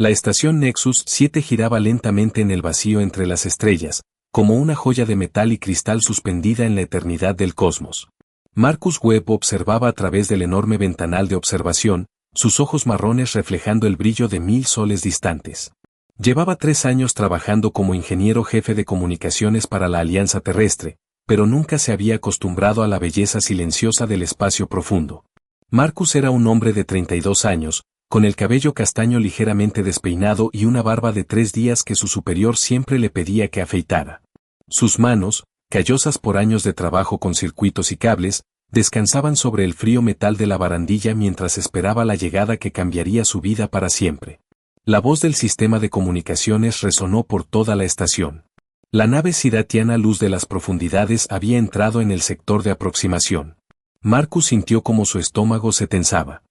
La estación Nexus 7 giraba lentamente en el vacío entre las estrellas, como una joya de metal y cristal suspendida en la eternidad del cosmos. Marcus Webb observaba a través del enorme ventanal de observación, sus ojos marrones reflejando el brillo de 1000 soles distantes. Llevaba 3 años trabajando como ingeniero jefe de comunicaciones para la Alianza Terrestre, pero nunca se había acostumbrado a la belleza silenciosa del espacio profundo. Marcus era un hombre de 32 años, con el cabello castaño ligeramente despeinado y una barba de 3 días que su superior siempre le pedía que afeitara. Sus manos, callosas por años de trabajo con circuitos y cables, descansaban sobre el frío metal de la barandilla mientras esperaba la llegada que cambiaría su vida para siempre. La voz del sistema de comunicaciones resonó por toda la estación. La nave siratiana Luz de las Profundidades había entrado en el sector de aproximación. Marcus sintió como su estómago se tensaba.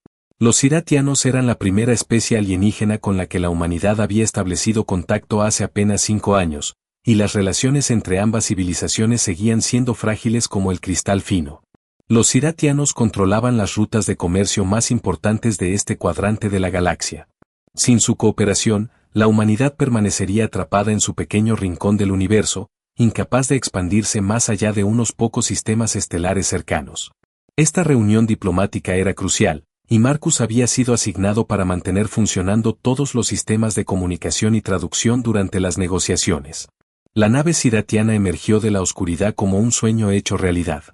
Los siratianos eran la primera especie alienígena con la que la humanidad había establecido contacto hace apenas 5 años, y las relaciones entre ambas civilizaciones seguían siendo frágiles como el cristal fino. Los siratianos controlaban las rutas de comercio más importantes de este cuadrante de la galaxia. Sin su cooperación, la humanidad permanecería atrapada en su pequeño rincón del universo, incapaz de expandirse más allá de unos pocos sistemas estelares cercanos. Esta reunión diplomática era crucial, y Marcus había sido asignado para mantener funcionando todos los sistemas de comunicación y traducción durante las negociaciones. La nave siratiana emergió de la oscuridad como un sueño hecho realidad.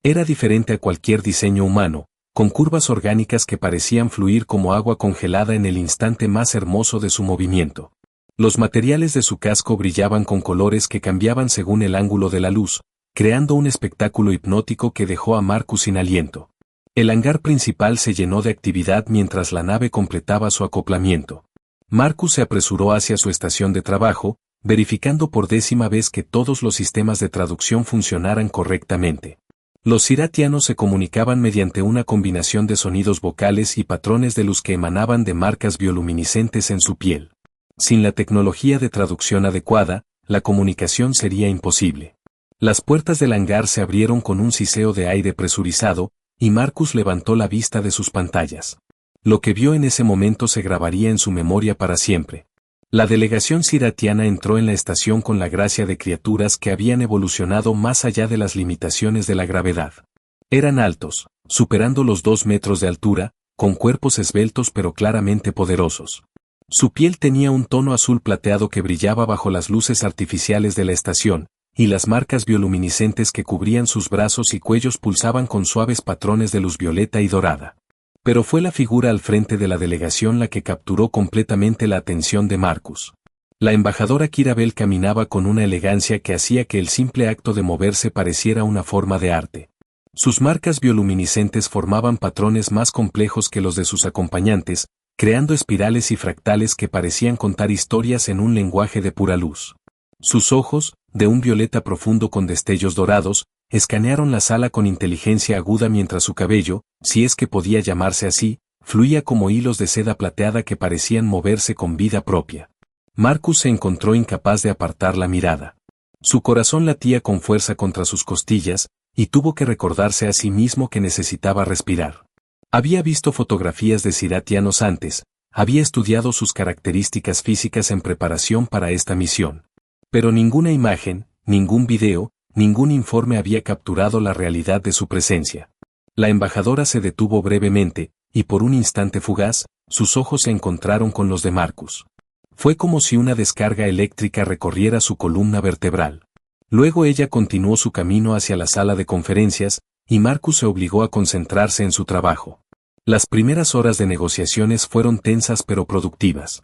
Era diferente a cualquier diseño humano, con curvas orgánicas que parecían fluir como agua congelada en el instante más hermoso de su movimiento. Los materiales de su casco brillaban con colores que cambiaban según el ángulo de la luz, creando un espectáculo hipnótico que dejó a Marcus sin aliento. El hangar principal se llenó de actividad mientras la nave completaba su acoplamiento. Marcus se apresuró hacia su estación de trabajo, verificando por 10ª vez que todos los sistemas de traducción funcionaran correctamente. Los siratianos se comunicaban mediante una combinación de sonidos vocales y patrones de luz que emanaban de marcas bioluminiscentes en su piel. Sin la tecnología de traducción adecuada, la comunicación sería imposible. Las puertas del hangar se abrieron con un siseo de aire presurizado, y Marcus levantó la vista de sus pantallas. Lo que vio en ese momento se grabaría en su memoria para siempre. La delegación siratiana entró en la estación con la gracia de criaturas que habían evolucionado más allá de las limitaciones de la gravedad. Eran altos, superando los 2 metros de altura, con cuerpos esbeltos pero claramente poderosos. Su piel tenía un tono azul plateado que brillaba bajo las luces artificiales de la estación, y las marcas bioluminiscentes que cubrían sus brazos y cuellos pulsaban con suaves patrones de luz violeta y dorada. Pero fue la figura al frente de la delegación la que capturó completamente la atención de Marcus. La embajadora Kira Bell caminaba con una elegancia que hacía que el simple acto de moverse pareciera una forma de arte. Sus marcas bioluminiscentes formaban patrones más complejos que los de sus acompañantes, creando espirales y fractales que parecían contar historias en un lenguaje de pura luz. Sus ojos, de un violeta profundo con destellos dorados, escanearon la sala con inteligencia aguda mientras su cabello, si es que podía llamarse así, fluía como hilos de seda plateada que parecían moverse con vida propia. Marcus se encontró incapaz de apartar la mirada. Su corazón latía con fuerza contra sus costillas, y tuvo que recordarse a sí mismo que necesitaba respirar. Había visto fotografías de siratianos antes, había estudiado sus características físicas en preparación para esta misión. Pero ninguna imagen, ningún video, ningún informe había capturado la realidad de su presencia. La embajadora se detuvo brevemente, y por un instante fugaz, sus ojos se encontraron con los de Marcus. Fue como si una descarga eléctrica recorriera su columna vertebral. Luego ella continuó su camino hacia la sala de conferencias, y Marcus se obligó a concentrarse en su trabajo. Las primeras horas de negociaciones fueron tensas pero productivas.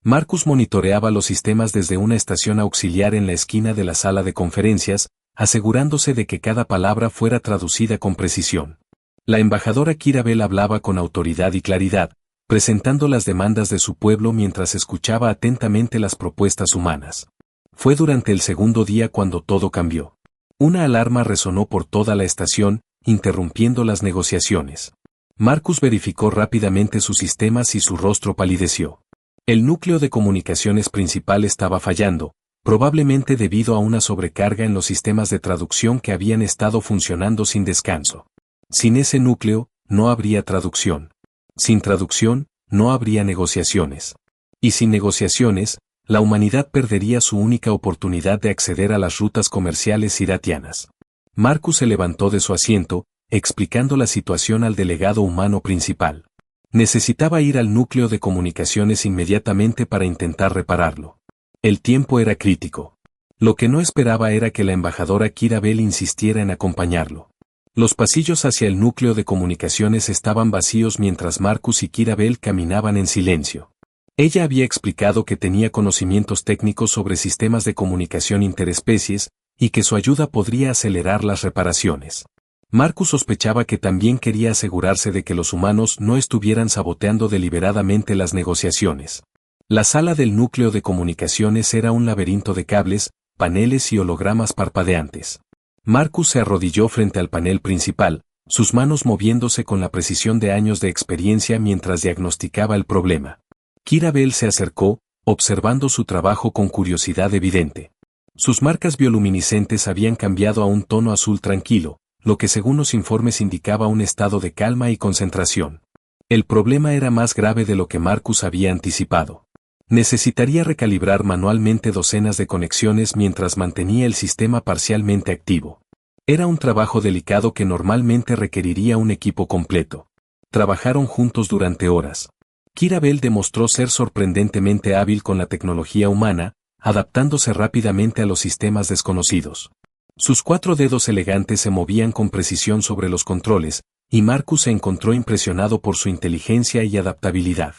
Marcus monitoreaba los sistemas desde una estación auxiliar en la esquina de la sala de conferencias, asegurándose de que cada palabra fuera traducida con precisión. La embajadora Kira Bell hablaba con autoridad y claridad, presentando las demandas de su pueblo mientras escuchaba atentamente las propuestas humanas. Fue durante el segundo día cuando todo cambió. Una alarma resonó por toda la estación, interrumpiendo las negociaciones. Marcus verificó rápidamente sus sistemas y su rostro palideció. El núcleo de comunicaciones principal estaba fallando, probablemente debido a una sobrecarga en los sistemas de traducción que habían estado funcionando sin descanso. Sin ese núcleo, no habría traducción. Sin traducción, no habría negociaciones. Y sin negociaciones, la humanidad perdería su única oportunidad de acceder a las rutas comerciales siratianas. Marcus se levantó de su asiento, explicando la situación al delegado humano principal. Necesitaba ir al núcleo de comunicaciones inmediatamente para intentar repararlo. El tiempo era crítico. Lo que no esperaba era que la embajadora Kira Bell insistiera en acompañarlo. Los pasillos hacia el núcleo de comunicaciones estaban vacíos mientras Marcus y Kira Bell caminaban en silencio. Ella había explicado que tenía conocimientos técnicos sobre sistemas de comunicación interespecies, y que su ayuda podría acelerar las reparaciones. Marcus sospechaba que también quería asegurarse de que los humanos no estuvieran saboteando deliberadamente las negociaciones. La sala del núcleo de comunicaciones era un laberinto de cables, paneles y hologramas parpadeantes. Marcus se arrodilló frente al panel principal, sus manos moviéndose con la precisión de años de experiencia mientras diagnosticaba el problema. Kira Bell se acercó, observando su trabajo con curiosidad evidente. Sus marcas bioluminiscentes habían cambiado a un tono azul tranquilo, lo que según los informes indicaba un estado de calma y concentración. El problema era más grave de lo que Marcus había anticipado. Necesitaría recalibrar manualmente docenas de conexiones mientras mantenía el sistema parcialmente activo. Era un trabajo delicado que normalmente requeriría un equipo completo. Trabajaron juntos durante horas. Kira Bell demostró ser sorprendentemente hábil con la tecnología humana, adaptándose rápidamente a los sistemas desconocidos. Sus 4 dedos elegantes se movían con precisión sobre los controles, y Marcus se encontró impresionado por su inteligencia y adaptabilidad.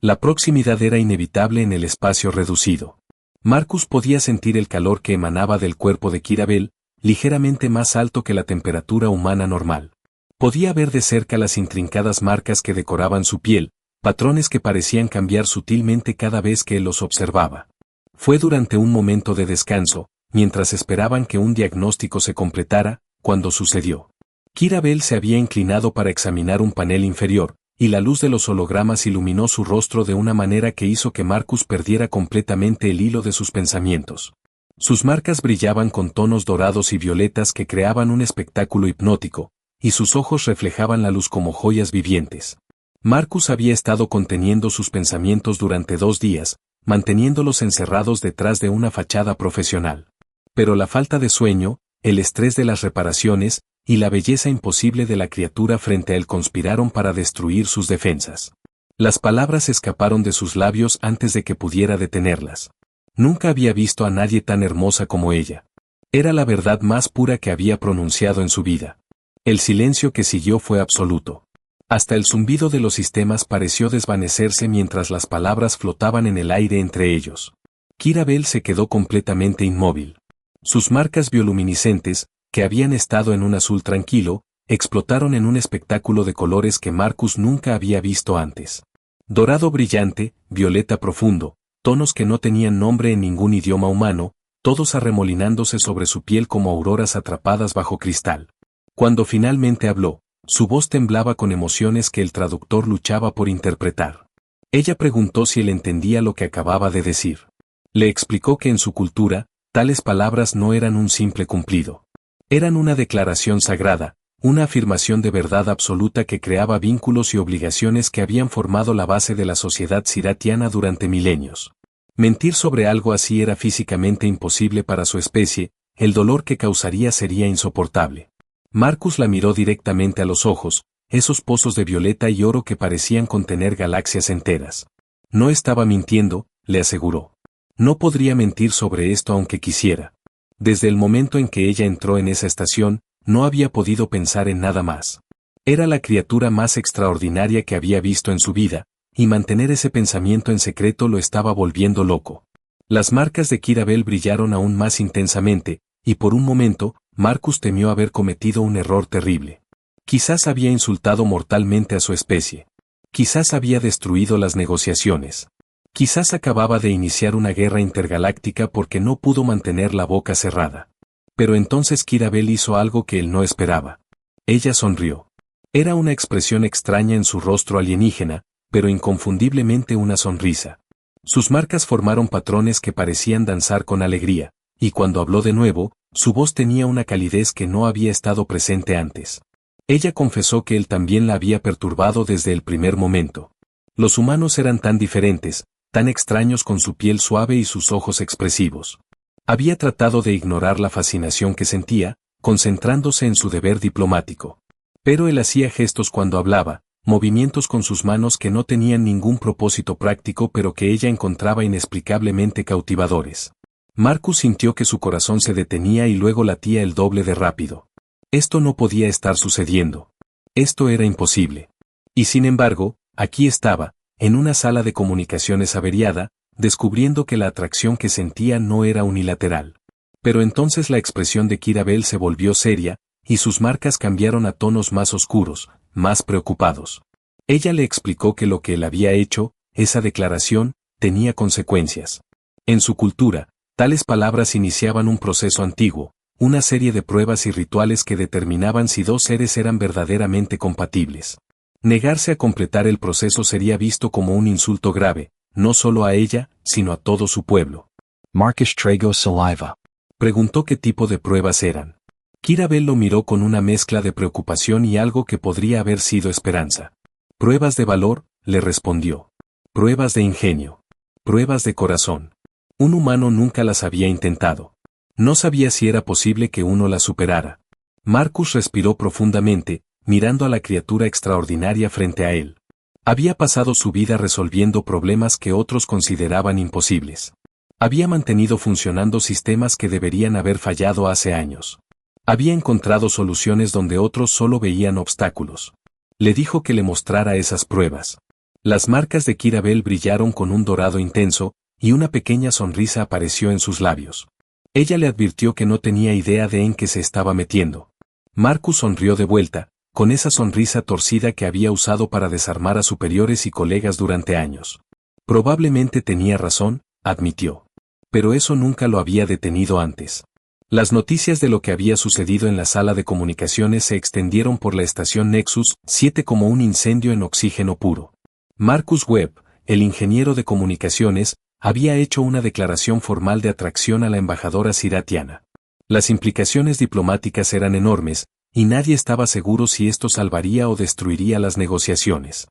La proximidad era inevitable en el espacio reducido. Marcus podía sentir el calor que emanaba del cuerpo de Kira Bell, ligeramente más alto que la temperatura humana normal. Podía ver de cerca las intrincadas marcas que decoraban su piel, patrones que parecían cambiar sutilmente cada vez que él los observaba. Fue durante un momento de descanso, mientras esperaban que un diagnóstico se completara, cuando sucedió. Kira Bell se había inclinado para examinar un panel inferior, y la luz de los hologramas iluminó su rostro de una manera que hizo que Marcus perdiera completamente el hilo de sus pensamientos. Sus marcas brillaban con tonos dorados y violetas que creaban un espectáculo hipnótico, y sus ojos reflejaban la luz como joyas vivientes. Marcus había estado conteniendo sus pensamientos durante 2 días, manteniéndolos encerrados detrás de una fachada profesional. Pero la falta de sueño, el estrés de las reparaciones, y la belleza imposible de la criatura frente a él conspiraron para destruir sus defensas. Las palabras escaparon de sus labios antes de que pudiera detenerlas. Nunca había visto a nadie tan hermosa como ella. Era la verdad más pura que había pronunciado en su vida. El silencio que siguió fue absoluto. Hasta el zumbido de los sistemas pareció desvanecerse mientras las palabras flotaban en el aire entre ellos. Kira Bell se quedó completamente inmóvil. Sus marcas bioluminiscentes, que habían estado en un azul tranquilo, explotaron en un espectáculo de colores que Marcus nunca había visto antes. Dorado brillante, violeta profundo, tonos que no tenían nombre en ningún idioma humano, todos arremolinándose sobre su piel como auroras atrapadas bajo cristal. Cuando finalmente habló, su voz temblaba con emociones que el traductor luchaba por interpretar. Ella preguntó si él entendía lo que acababa de decir. Le explicó que en su cultura, tales palabras no eran un simple cumplido. Eran una declaración sagrada, una afirmación de verdad absoluta que creaba vínculos y obligaciones que habían formado la base de la sociedad siratiana durante milenios. Mentir sobre algo así era físicamente imposible para su especie, el dolor que causaría sería insoportable. Marcus la miró directamente a los ojos, esos pozos de violeta y oro que parecían contener galaxias enteras. No estaba mintiendo, le aseguró. No podría mentir sobre esto aunque quisiera. Desde el momento en que ella entró en esa estación, no había podido pensar en nada más. Era la criatura más extraordinaria que había visto en su vida, y mantener ese pensamiento en secreto lo estaba volviendo loco. Las marcas de Kira Bell brillaron aún más intensamente, y por un momento, Marcus temió haber cometido un error terrible. Quizás había insultado mortalmente a su especie. Quizás había destruido las negociaciones. Quizás acababa de iniciar una guerra intergaláctica porque no pudo mantener la boca cerrada. Pero entonces Kira Bell hizo algo que él no esperaba. Ella sonrió. Era una expresión extraña en su rostro alienígena, pero inconfundiblemente una sonrisa. Sus marcas formaron patrones que parecían danzar con alegría, y cuando habló de nuevo, su voz tenía una calidez que no había estado presente antes. Ella confesó que él también la había perturbado desde el primer momento. Los humanos eran tan diferentes, tan extraños con su piel suave y sus ojos expresivos. Había tratado de ignorar la fascinación que sentía, concentrándose en su deber diplomático. Pero él hacía gestos cuando hablaba, movimientos con sus manos que no tenían ningún propósito práctico pero que ella encontraba inexplicablemente cautivadores. Marcus sintió que su corazón se detenía y luego latía el doble de rápido. Esto no podía estar sucediendo. Esto era imposible. Y sin embargo, aquí estaba, en una sala de comunicaciones averiada, descubriendo que la atracción que sentía no era unilateral. Pero entonces la expresión de Kirabel se volvió seria, y sus marcas cambiaron a tonos más oscuros, más preocupados. Ella le explicó que lo que él había hecho, esa declaración, tenía consecuencias. En su cultura, tales palabras iniciaban un proceso antiguo, una serie de pruebas y rituales que determinaban si dos seres eran verdaderamente compatibles. Negarse a completar el proceso sería visto como un insulto grave, no solo a ella, sino a todo su pueblo. Marcus tragó saliva. Preguntó qué tipo de pruebas eran. Kirabel lo miró con una mezcla de preocupación y algo que podría haber sido esperanza. Pruebas de valor, le respondió. Pruebas de ingenio. Pruebas de corazón. Un humano nunca las había intentado. No sabía si era posible que uno las superara. Marcus respiró profundamente, mirando a la criatura extraordinaria frente a él. Había pasado su vida resolviendo problemas que otros consideraban imposibles. Había mantenido funcionando sistemas que deberían haber fallado hace años. Había encontrado soluciones donde otros solo veían obstáculos. Le dijo que le mostrara esas pruebas. Las marcas de Kirabel brillaron con un dorado intenso, y una pequeña sonrisa apareció en sus labios. Ella le advirtió que no tenía idea de en qué se estaba metiendo. Marcus sonrió de vuelta, con esa sonrisa torcida que había usado para desarmar a superiores y colegas durante años. Probablemente tenía razón, admitió. Pero eso nunca lo había detenido antes. Las noticias de lo que había sucedido en la sala de comunicaciones se extendieron por la estación Nexus 7 como un incendio en oxígeno puro. Marcus Webb, el ingeniero de comunicaciones, había hecho una declaración formal de atracción a la embajadora siratiana. Las implicaciones diplomáticas eran enormes, y nadie estaba seguro si esto salvaría o destruiría las negociaciones.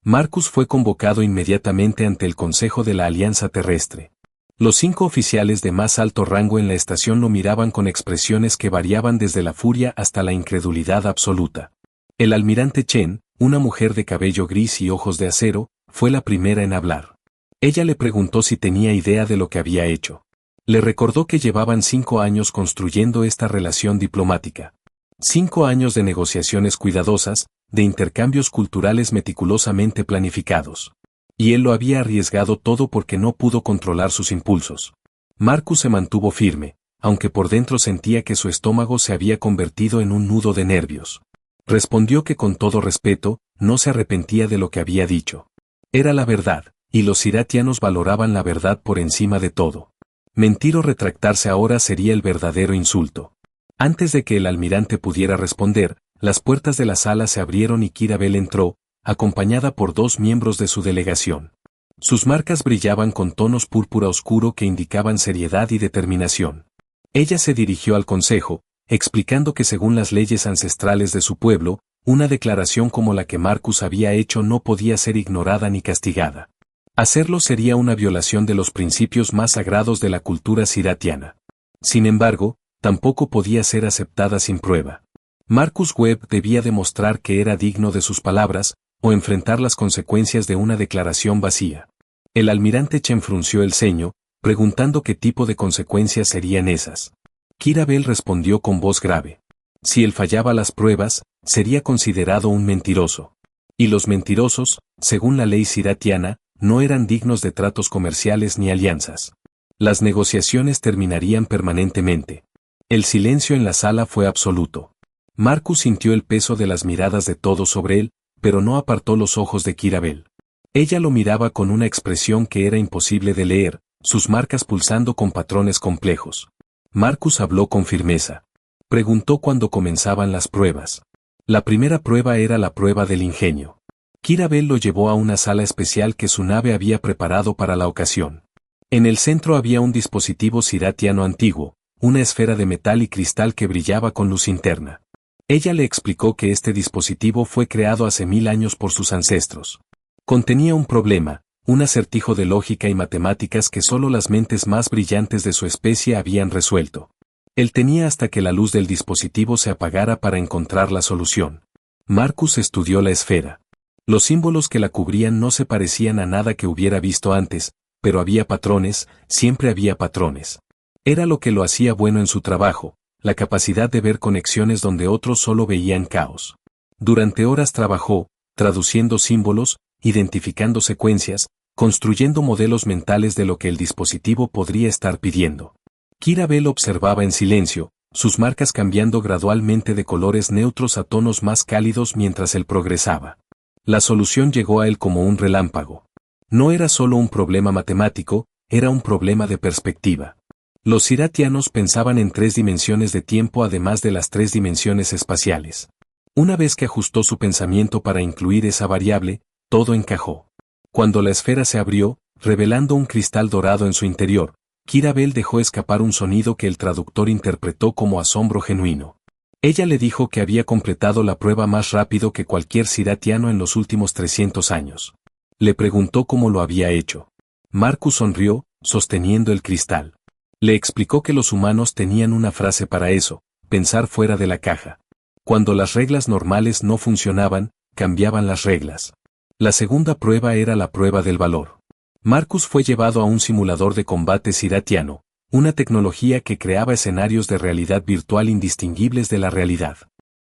Marcus fue convocado inmediatamente ante el Consejo de la Alianza Terrestre. Los 5 oficiales de más alto rango en la estación lo miraban con expresiones que variaban desde la furia hasta la incredulidad absoluta. El almirante Chen, una mujer de cabello gris y ojos de acero, fue la primera en hablar. Ella le preguntó si tenía idea de lo que había hecho. Le recordó que llevaban 5 años construyendo esta relación diplomática. 5 años de negociaciones cuidadosas, de intercambios culturales meticulosamente planificados. Y él lo había arriesgado todo porque no pudo controlar sus impulsos. Marcus se mantuvo firme, aunque por dentro sentía que su estómago se había convertido en un nudo de nervios. Respondió que con todo respeto, no se arrepentía de lo que había dicho. Era la verdad, y los siratianos valoraban la verdad por encima de todo. Mentir o retractarse ahora sería el verdadero insulto. Antes de que el almirante pudiera responder, las puertas de la sala se abrieron y Kirabel entró, acompañada por 2 miembros de su delegación. Sus marcas brillaban con tonos púrpura oscuro que indicaban seriedad y determinación. Ella se dirigió al consejo, explicando que según las leyes ancestrales de su pueblo, una declaración como la que Marcus había hecho no podía ser ignorada ni castigada. Hacerlo sería una violación de los principios más sagrados de la cultura siratiana. Sin embargo, tampoco podía ser aceptada sin prueba. Marcus Webb debía demostrar que era digno de sus palabras, o enfrentar las consecuencias de una declaración vacía. El almirante Chen frunció el ceño, preguntando qué tipo de consecuencias serían esas. Kirabel respondió con voz grave. Si él fallaba las pruebas, sería considerado un mentiroso. Y los mentirosos, según la ley siratiana, no eran dignos de tratos comerciales ni alianzas. Las negociaciones terminarían permanentemente. El silencio en la sala fue absoluto. Marcus sintió el peso de las miradas de todos sobre él, pero no apartó los ojos de Kirabel. Ella lo miraba con una expresión que era imposible de leer, sus marcas pulsando con patrones complejos. Marcus habló con firmeza. Preguntó cuándo comenzaban las pruebas. La primera prueba era la prueba del ingenio. Kirabel lo llevó a una sala especial que su nave había preparado para la ocasión. En el centro había un dispositivo siratiano antiguo, una esfera de metal y cristal que brillaba con luz interna. Ella le explicó que este dispositivo fue creado hace 1000 años por sus ancestros. Contenía un problema, un acertijo de lógica y matemáticas que solo las mentes más brillantes de su especie habían resuelto. Él tenía hasta que la luz del dispositivo se apagara para encontrar la solución. Marcus estudió la esfera. Los símbolos que la cubrían no se parecían a nada que hubiera visto antes, pero había patrones, siempre había patrones. Era lo que lo hacía bueno en su trabajo, la capacidad de ver conexiones donde otros solo veían caos. Durante horas trabajó, traduciendo símbolos, identificando secuencias, construyendo modelos mentales de lo que el dispositivo podría estar pidiendo. Kira Bell observaba en silencio, sus marcas cambiando gradualmente de colores neutros a tonos más cálidos mientras él progresaba. La solución llegó a él como un relámpago. No era solo un problema matemático, era un problema de perspectiva. Los siratianos pensaban en 3 dimensiones de tiempo además de las 3 dimensiones espaciales. Una vez que ajustó su pensamiento para incluir esa variable, todo encajó. Cuando la esfera se abrió, revelando un cristal dorado en su interior, Kira Bell dejó escapar un sonido que el traductor interpretó como asombro genuino. Ella le dijo que había completado la prueba más rápido que cualquier siratiano en los últimos 300 años. Le preguntó cómo lo había hecho. Marcus sonrió, sosteniendo el cristal. Le explicó que los humanos tenían una frase para eso, pensar fuera de la caja. Cuando las reglas normales no funcionaban, cambiaban las reglas. La segunda prueba era la prueba del valor. Marcus fue llevado a un simulador de combate siratiano, una tecnología que creaba escenarios de realidad virtual indistinguibles de la realidad.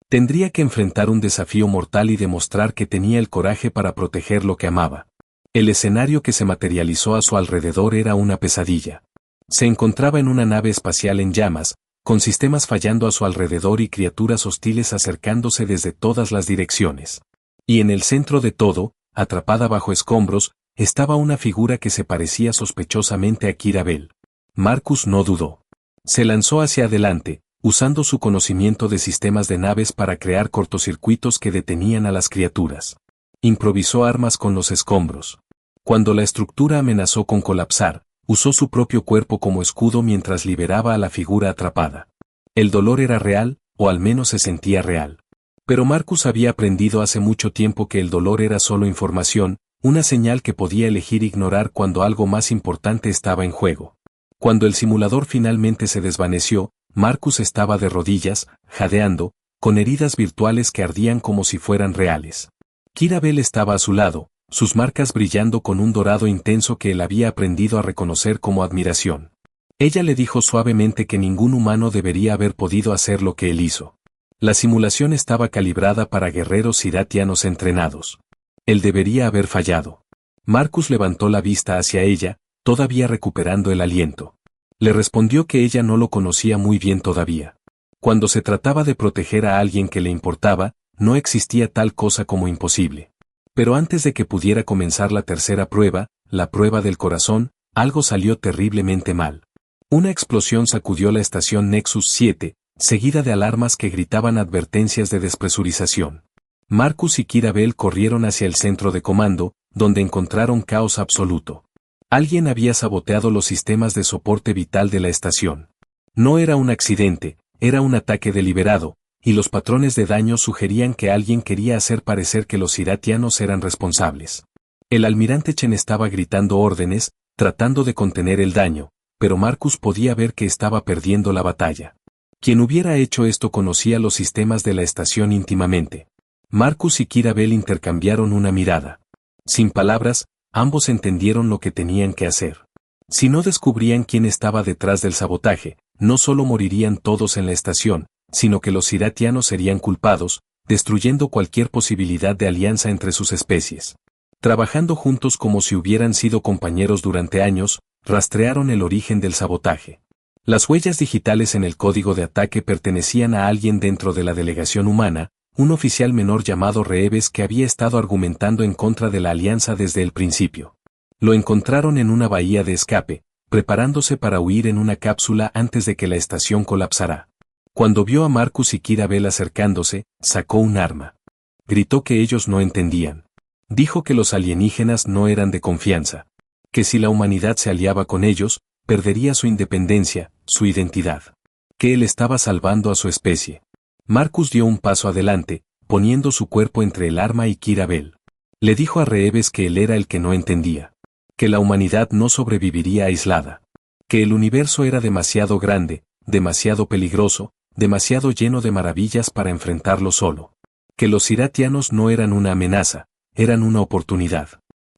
Tendría que enfrentar un desafío mortal y demostrar que tenía el coraje para proteger lo que amaba. El escenario que se materializó a su alrededor era una pesadilla. Se encontraba en una nave espacial en llamas, con sistemas fallando a su alrededor y criaturas hostiles acercándose desde todas las direcciones. Y en el centro de todo, atrapada bajo escombros, estaba una figura que se parecía sospechosamente a Kira Bell. Marcus no dudó. Se lanzó hacia adelante, usando su conocimiento de sistemas de naves para crear cortocircuitos que detenían a las criaturas. Improvisó armas con los escombros. Cuando la estructura amenazó con colapsar, usó su propio cuerpo como escudo mientras liberaba a la figura atrapada. El dolor era real, o al menos se sentía real. Pero Marcus había aprendido hace mucho tiempo que el dolor era solo información, una señal que podía elegir ignorar cuando algo más importante estaba en juego. Cuando el simulador finalmente se desvaneció, Marcus estaba de rodillas, jadeando, con heridas virtuales que ardían como si fueran reales. Kira Bell estaba a su lado, sus marcas brillando con un dorado intenso que él había aprendido a reconocer como admiración. Ella le dijo suavemente que ningún humano debería haber podido hacer lo que él hizo. La simulación estaba calibrada para guerreros siratianos entrenados. Él debería haber fallado. Marcus levantó la vista hacia ella, todavía recuperando el aliento. Le respondió que ella no lo conocía muy bien todavía. Cuando se trataba de proteger a alguien que le importaba, no existía tal cosa como imposible. Pero antes de que pudiera comenzar la tercera prueba, la prueba del corazón, algo salió terriblemente mal. Una explosión sacudió la estación Nexus 7, seguida de alarmas que gritaban advertencias de despresurización. Marcus y Kira Bell corrieron hacia el centro de comando, donde encontraron caos absoluto. Alguien había saboteado los sistemas de soporte vital de la estación. No era un accidente, era un ataque deliberado, y los patrones de daño sugerían que alguien quería hacer parecer que los siratianos eran responsables. El almirante Chen estaba gritando órdenes, tratando de contener el daño, pero Marcus podía ver que estaba perdiendo la batalla. Quien hubiera hecho esto conocía los sistemas de la estación íntimamente. Marcus y Kira Bell intercambiaron una mirada. Sin palabras, ambos entendieron lo que tenían que hacer. Si no descubrían quién estaba detrás del sabotaje, no solo morirían todos en la estación, sino que los siratianos serían culpados, destruyendo cualquier posibilidad de alianza entre sus especies. Trabajando juntos como si hubieran sido compañeros durante años, rastrearon el origen del sabotaje. Las huellas digitales en el código de ataque pertenecían a alguien dentro de la delegación humana, un oficial menor llamado Reeves que había estado argumentando en contra de la alianza desde el principio. Lo encontraron en una bahía de escape, preparándose para huir en una cápsula antes de que la estación colapsara. Cuando vio a Marcus y Kira Bell acercándose, sacó un arma. Gritó que ellos no entendían. Dijo que los alienígenas no eran de confianza. Que si la humanidad se aliaba con ellos, perdería su independencia, su identidad. Que él estaba salvando a su especie. Marcus dio un paso adelante, poniendo su cuerpo entre el arma y Kira Bell. Le dijo a Reeves que él era el que no entendía. que la humanidad no sobreviviría aislada, que el universo era demasiado grande, demasiado peligroso, demasiado lleno de maravillas para enfrentarlo solo, que los siratianos no eran una amenaza, eran una oportunidad.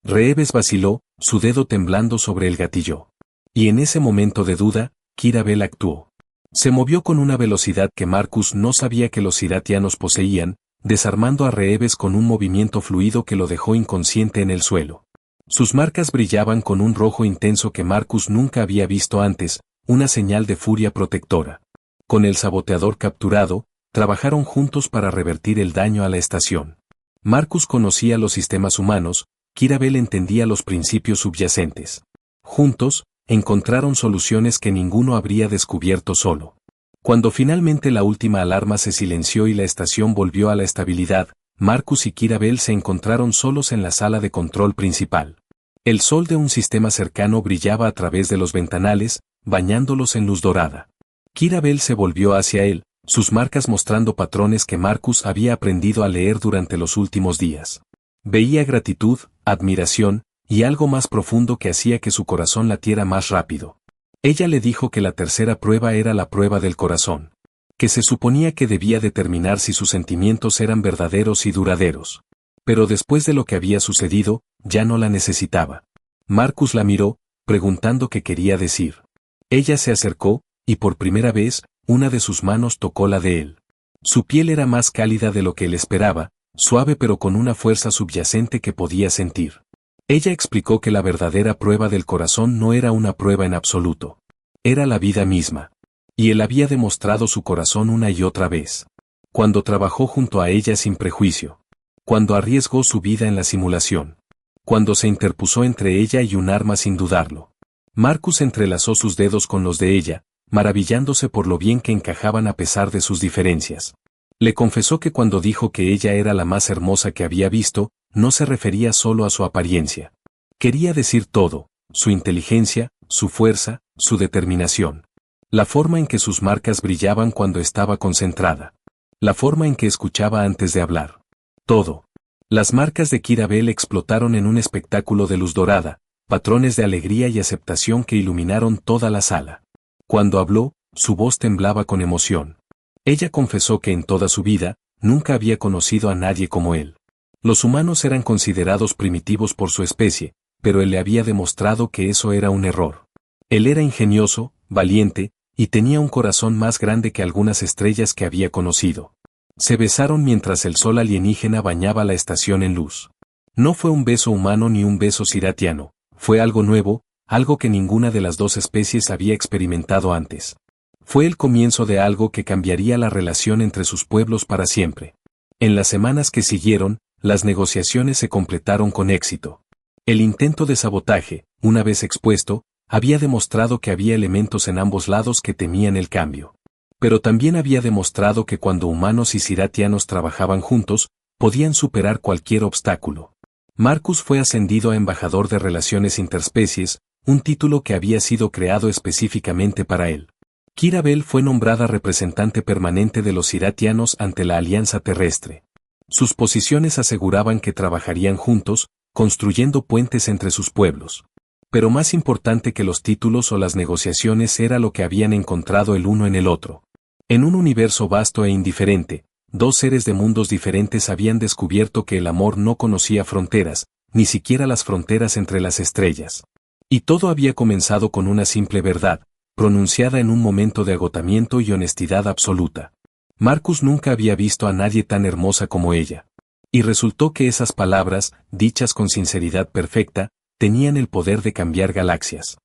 Reeves vaciló, su dedo temblando sobre el gatillo. Y en ese momento de duda, Kirabel actuó. Se movió con una velocidad que Marcus no sabía que los siratianos poseían, desarmando a Reeves con un movimiento fluido que lo dejó inconsciente en el suelo. Sus marcas brillaban con un rojo intenso que Marcus nunca había visto antes, una señal de furia protectora. Con el saboteador capturado, trabajaron juntos para revertir el daño a la estación. Marcus conocía los sistemas humanos, Kirabel entendía los principios subyacentes. Juntos, encontraron soluciones que ninguno habría descubierto solo. Cuando finalmente la última alarma se silenció y la estación volvió a la estabilidad, Marcus y Kirabel se encontraron solos en la sala de control principal. El sol de un sistema cercano brillaba a través de los ventanales, bañándolos en luz dorada. Kirabel se volvió hacia él, sus marcas mostrando patrones que Marcus había aprendido a leer durante los últimos días. Veía gratitud, admiración, y algo más profundo que hacía que su corazón latiera más rápido. Ella le dijo que la tercera prueba era la prueba del corazón, que se suponía que debía determinar si sus sentimientos eran verdaderos y duraderos. Pero después de lo que había sucedido, ya no la necesitaba. Marcus la miró, preguntando qué quería decir. Ella se acercó, y por primera vez, una de sus manos tocó la de él. Su piel era más cálida de lo que él esperaba, suave pero con una fuerza subyacente que podía sentir. Ella explicó que la verdadera prueba del corazón no era una prueba en absoluto. Era la vida misma. Y él había demostrado su corazón una y otra vez. Cuando trabajó junto a ella sin prejuicio. Cuando arriesgó su vida en la simulación. Cuando se interpuso entre ella y un arma sin dudarlo. Marcus entrelazó sus dedos con los de ella, maravillándose por lo bien que encajaban a pesar de sus diferencias. Le confesó que cuando dijo que ella era la más hermosa que había visto, no se refería solo a su apariencia. Quería decir todo, su inteligencia, su fuerza, su determinación. La forma en que sus marcas brillaban cuando estaba concentrada. La forma en que escuchaba antes de hablar. Todo. Las marcas de Kirabel explotaron en un espectáculo de luz dorada, patrones de alegría y aceptación que iluminaron toda la sala. Cuando habló, su voz temblaba con emoción. Ella confesó que en toda su vida, nunca había conocido a nadie como él. Los humanos eran considerados primitivos por su especie, pero él le había demostrado que eso era un error. Él era ingenioso, valiente, y tenía un corazón más grande que algunas estrellas que había conocido. Se besaron mientras el sol alienígena bañaba la estación en luz. No fue un beso humano ni un beso siratiano, fue algo nuevo, algo que ninguna de las dos especies había experimentado antes. Fue el comienzo de algo que cambiaría la relación entre sus pueblos para siempre. En las semanas que siguieron, las negociaciones se completaron con éxito. El intento de sabotaje, una vez expuesto, había demostrado que había elementos en ambos lados que temían el cambio. Pero también había demostrado que cuando humanos y siratianos trabajaban juntos, podían superar cualquier obstáculo. Marcus fue ascendido a embajador de relaciones interspecies, un título que había sido creado específicamente para él. Kirabel fue nombrada representante permanente de los siratianos ante la Alianza Terrestre. Sus posiciones aseguraban que trabajarían juntos, construyendo puentes entre sus pueblos. Pero más importante que los títulos o las negociaciones era lo que habían encontrado el uno en el otro. En un universo vasto e indiferente, dos seres de mundos diferentes habían descubierto que el amor no conocía fronteras, ni siquiera las fronteras entre las estrellas. Y todo había comenzado con una simple verdad, pronunciada en un momento de agotamiento y honestidad absoluta. Marcus nunca había visto a nadie tan hermosa como ella. Y resultó que esas palabras, dichas con sinceridad perfecta, tenían el poder de cambiar galaxias.